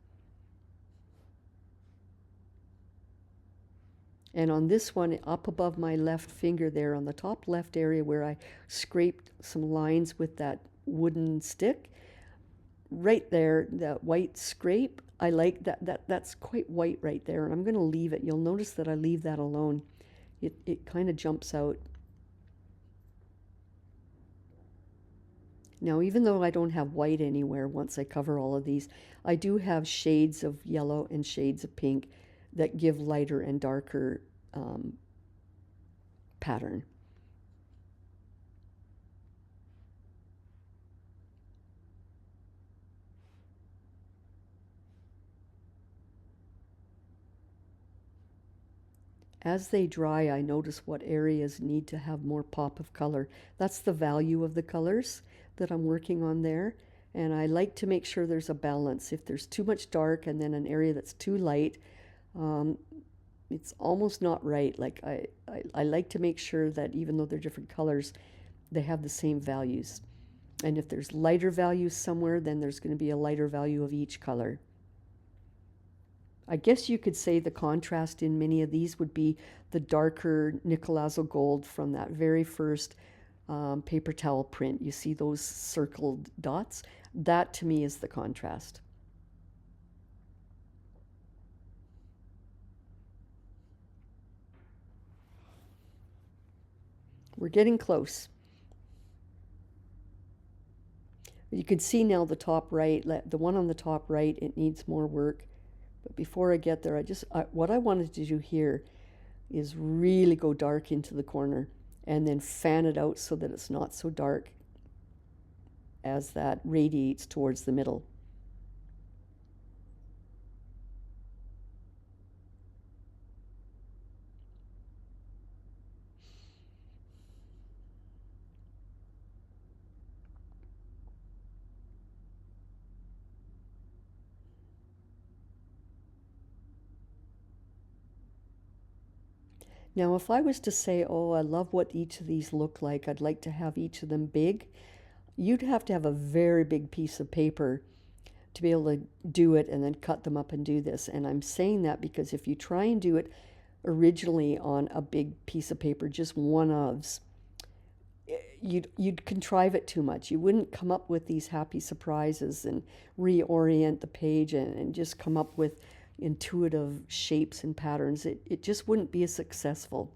And on this one, up above my left finger there, on the top left area where I scraped some lines with that wooden stick, right there, that white scrape, I like that's quite white right there, and I'm going to leave it. You'll notice that I leave that alone. It kind of jumps out. Now, even though I don't have white anywhere once I cover all of these, I do have shades of yellow and shades of pink that give lighter and darker pattern. As they dry, I notice what areas need to have more pop of color. That's the value of the colors that I'm working on there. And I like to make sure there's a balance. If there's too much dark and then an area that's too light, it's almost not right. Like I like to make sure that even though they're different colors, they have the same values. And if there's lighter values somewhere, then there's going to be a lighter value of each color. I guess you could say the contrast in many of these would be the darker Nicolazo gold from that very first paper towel print. You see those circled dots? That to me is the contrast. We're getting close. You can see now the top right, the one on the top right, it needs more work. But before I get there, what I wanted to do here is really go dark into the corner and then fan it out so that it's not so dark as that radiates towards the middle. Now, if I was to say, oh, I love what each of these look like, I'd like to have each of them big, you'd have to have a very big piece of paper to be able to do it and then cut them up and do this. And I'm saying that because if you try and do it originally on a big piece of paper, just one ofs, you'd contrive it too much. You wouldn't come up with these happy surprises and reorient the page and just come up with intuitive shapes and patterns. It just wouldn't be as successful.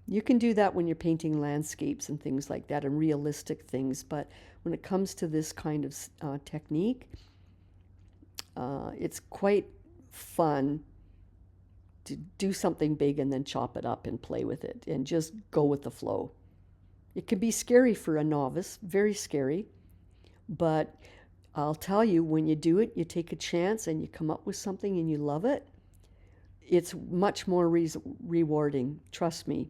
You can do that when you're painting landscapes and things like that and realistic things, but when it comes to this kind of technique, it's quite fun to do something big and then chop it up and play with it and just go with the flow. It can be scary for a novice, very scary, but I'll tell you, when you do it, you take a chance and you come up with something and you love it, it's much more rewarding, trust me.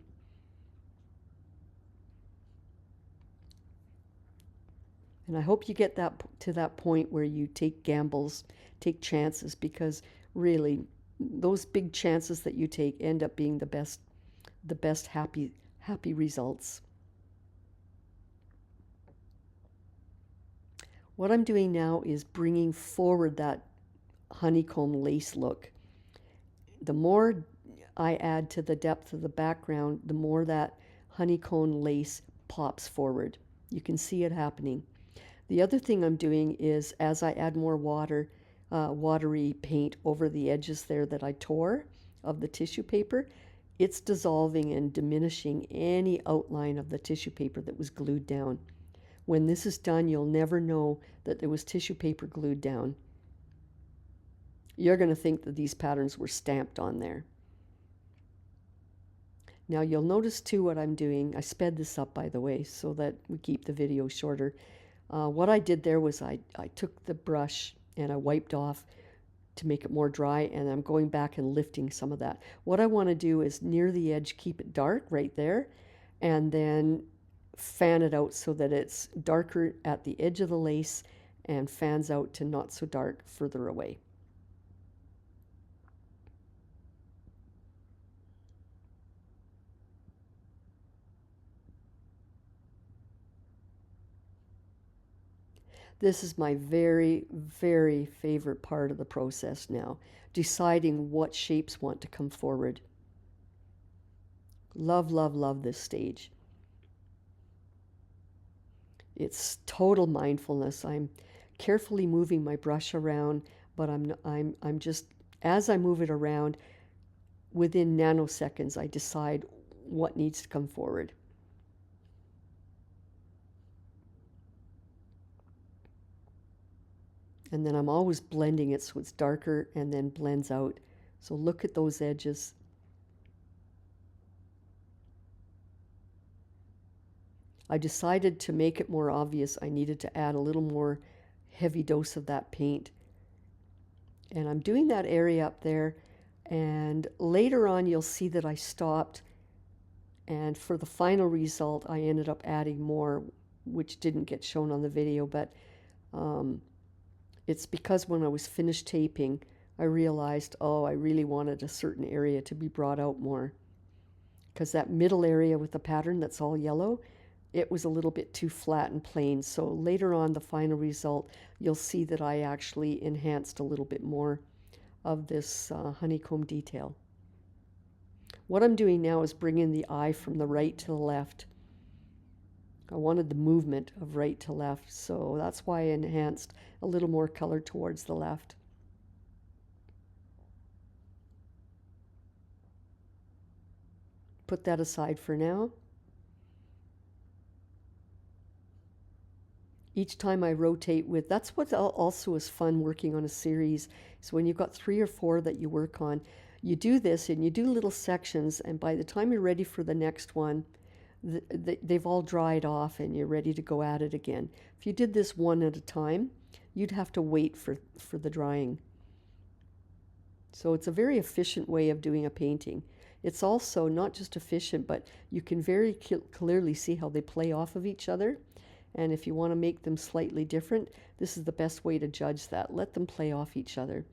And I hope you get to that point where you take gambles, take chances, because really, those big chances that you take end up being the best happy results. What I'm doing now is bringing forward that honeycomb lace look. The more I add to the depth of the background, the more that honeycomb lace pops forward. You can see it happening. The other thing I'm doing is, as I add more watery paint over the edges there that I tore of the tissue paper, it's dissolving and diminishing any outline of the tissue paper that was glued down. When this is done, you'll never know that there was tissue paper glued down. You're going to think that these patterns were stamped on there. Now you'll notice too what I'm doing. I sped this up, by the way, so that we keep the video shorter. What I did there was I took the brush and I wiped off to make it more dry, and I'm going back and lifting some of that. What I want to do is near the edge, keep it dark right there, and then fan it out so that it's darker at the edge of the lace and fans out to not so dark further away. This is my very, very favorite part of the process now, deciding what shapes want to come forward. Love, love, love this stage. It's total mindfulness. I'm carefully moving my brush around, but I'm just, as I move it around, within nanoseconds, I decide what needs to come forward. And then I'm always blending it so it's darker and then blends out. So look at those edges. I decided to make it more obvious I needed to add a little more heavy dose of that paint. And I'm doing that area up there, and later on you'll see that I stopped, and for the final result I ended up adding more, which didn't get shown on the video, but it's because when I was finished taping, I realized, oh, I really wanted a certain area to be brought out more. Because that middle area with the pattern that's all yellow, it was a little bit too flat and plain. So later on, the final result, you'll see that I actually enhanced a little bit more of this honeycomb detail. What I'm doing now is bringing the eye from the right to the left. I wanted the movement of right to left, so that's why I enhanced a little more color towards the left. Put that aside for now. Each time I rotate with, that's what also is fun working on a series. So when you've got 3 or 4 that you work on, you do this and you do little sections, and by the time you're ready for the next one, they've all dried off and you're ready to go at it again. If you did this one at a time, you'd have to wait for the drying. So it's a very efficient way of doing a painting. It's also not just efficient, but you can very clearly see how they play off of each other. And if you want to make them slightly different, this is the best way to judge that. Let them play off each other.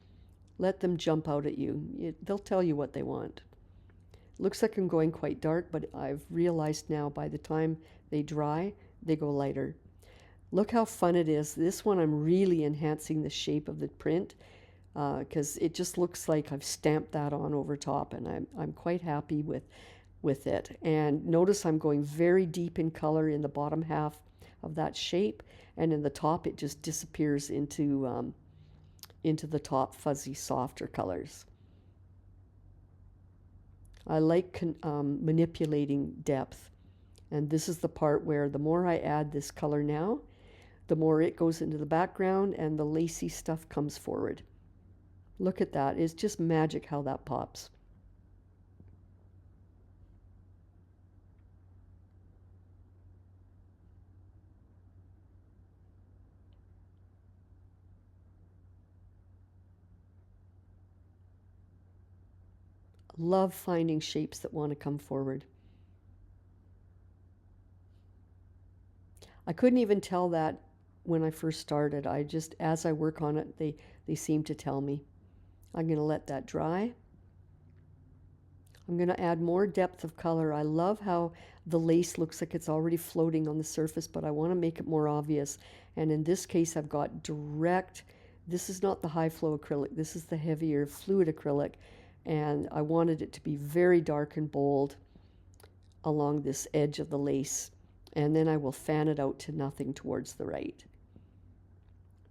Let them jump out at you. They'll tell you what they want. Looks like I'm going quite dark, but I've realized now by the time they dry, they go lighter. Look how fun it is. This one I'm really enhancing the shape of the print because it just looks like I've stamped that on over top, and I'm quite happy with it. And notice I'm going very deep in color in the bottom half of that shape, and in the top it just disappears into the top fuzzy softer colors. I like manipulating depth, and this is the part where the more I add this color now, the more it goes into the background and the lacy stuff comes forward. Look at that. It's just magic how that pops. Love finding shapes that want to come forward. I couldn't even tell that when I first started. I just, as I work on it, they seem to tell me. I'm going to let that dry. I'm going to add more depth of color. I love how the lace looks like it's already floating on the surface, but I want to make it more obvious. And in this case, I've got direct, this is not the high flow acrylic, this is the heavier fluid acrylic. And I wanted it to be very dark and bold along this edge of the lace. And then I will fan it out to nothing towards the right.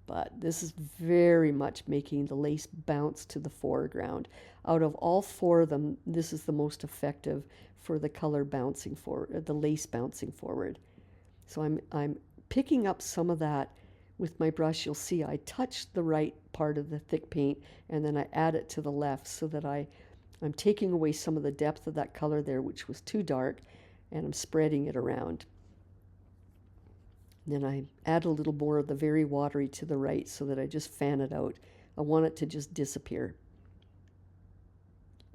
But this is very much making the lace bounce to the foreground. Out of all 4 of them, this is the most effective for the color bouncing forward, the lace bouncing forward. So I'm picking up some of that with my brush. You'll see I touch the right part of the thick paint and then I add it to the left so that I'm taking away some of the depth of that color there, which was too dark, and I'm spreading it around. Then I add a little more of the very watery to the right so that I just fan it out. I want it to just disappear.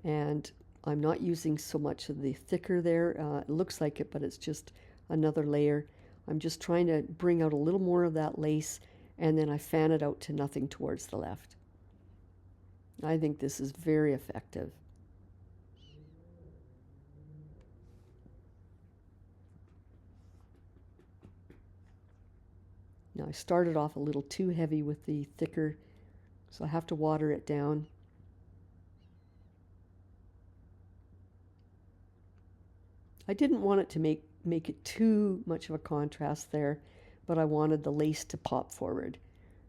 And I'm not using so much of the thicker there. It looks like it, but it's just another layer. I'm just trying to bring out a little more of that lace, and then I fan it out to nothing towards the left. I think this is very effective. Now I started off a little too heavy with the thicker, so I have to water it down. I didn't want it to make it too much of a contrast there, but I wanted the lace to pop forward.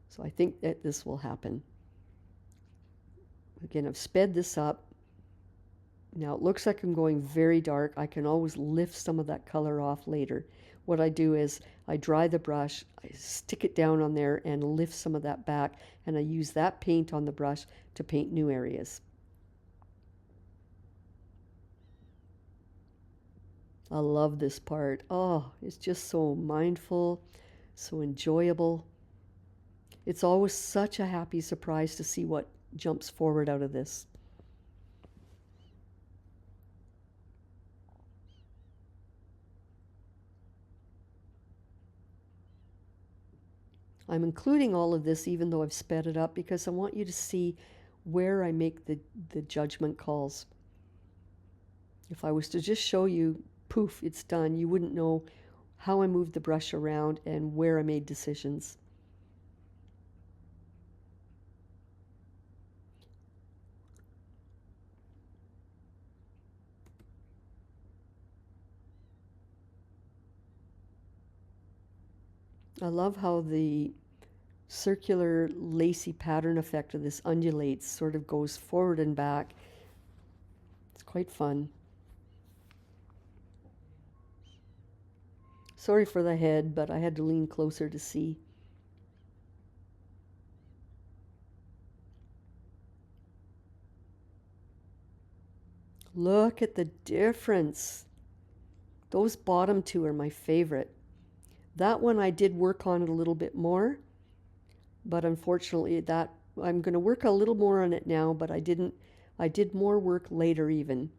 So I think that this will happen. Again, I've sped this up. Now it looks like I'm going very dark. I can always lift some of that color off later. What I do is I dry the brush, I stick it down on there and lift some of that back, and I use that paint on the brush to paint new areas. I love this part. Oh, it's just so mindful, so enjoyable. It's always such a happy surprise to see what jumps forward out of this. I'm including all of this even though I've sped it up because I want you to see where I make the judgment calls. If I was to just show you, poof, it's done, you wouldn't know how I moved the brush around and where I made decisions. I love how the circular lacy pattern effect of this undulates, sort of goes forward and back. It's quite fun. Sorry for the head, but I had to lean closer to see. Look at the difference. Those bottom two are my favorite. That one I did work on it a little bit more, but unfortunately that I'm going to work a little more on it now, but I didn't. I did more work later even.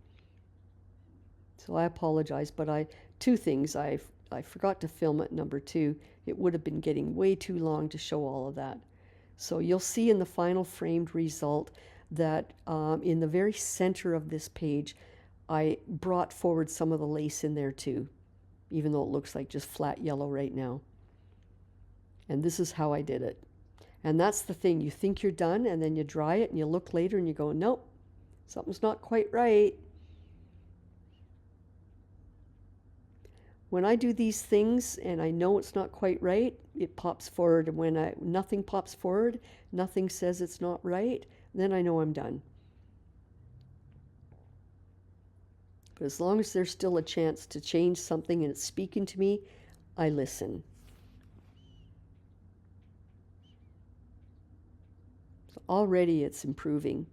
So I apologize, but two things. I forgot to film at number 2. It would have been getting way too long to show all of that. So you'll see in the final framed result that in the very center of this page, I brought forward some of the lace in there too, even though it looks like just flat yellow right now. And this is how I did it. And that's the thing. You think you're done, and then you dry it, and you look later, and you go, nope, something's not quite right. When I do these things and I know it's not quite right, it pops forward. And when nothing pops forward, nothing says it's not right, then I know I'm done. But as long as there's still a chance to change something and it's speaking to me, I listen. So already it's improving.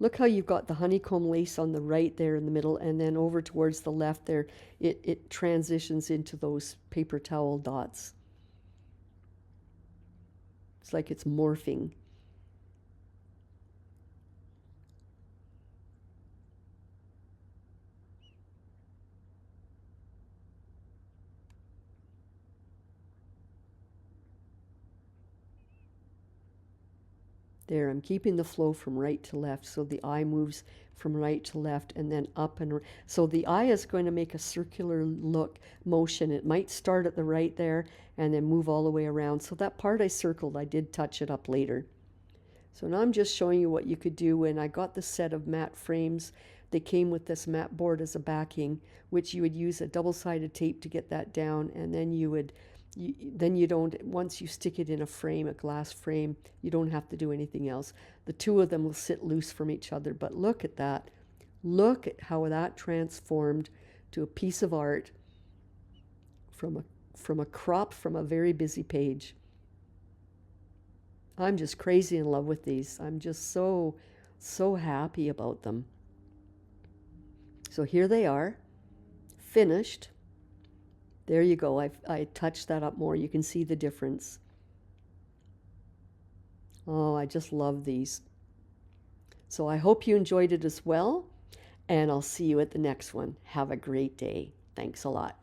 Look how you've got the honeycomb lace on the right there in the middle, and then over towards the left there, it transitions into those paper towel dots. It's like it's morphing. There, I'm keeping the flow from right to left, so the eye moves from right to left and then up and so the eye is going to make a circular look motion. It might start at the right there and then move all the way around. So that part I circled, I did touch it up later. So now I'm just showing you what you could do when I got the set of matte frames. They came with this matte board as a backing, which you would use a double-sided tape to get that down, and then you don't, once you stick it in a frame, a glass frame, you don't have to do anything else. The two of them will sit loose from each other, but look at that. Look at how that transformed to a piece of art from a crop from a very busy page. I'm just crazy in love with these. I'm just so happy about them. So here they are, finished. There you go. I touched that up more. You can see the difference. Oh, I just love these. So I hope you enjoyed it as well, and I'll see you at the next one. Have a great day. Thanks a lot.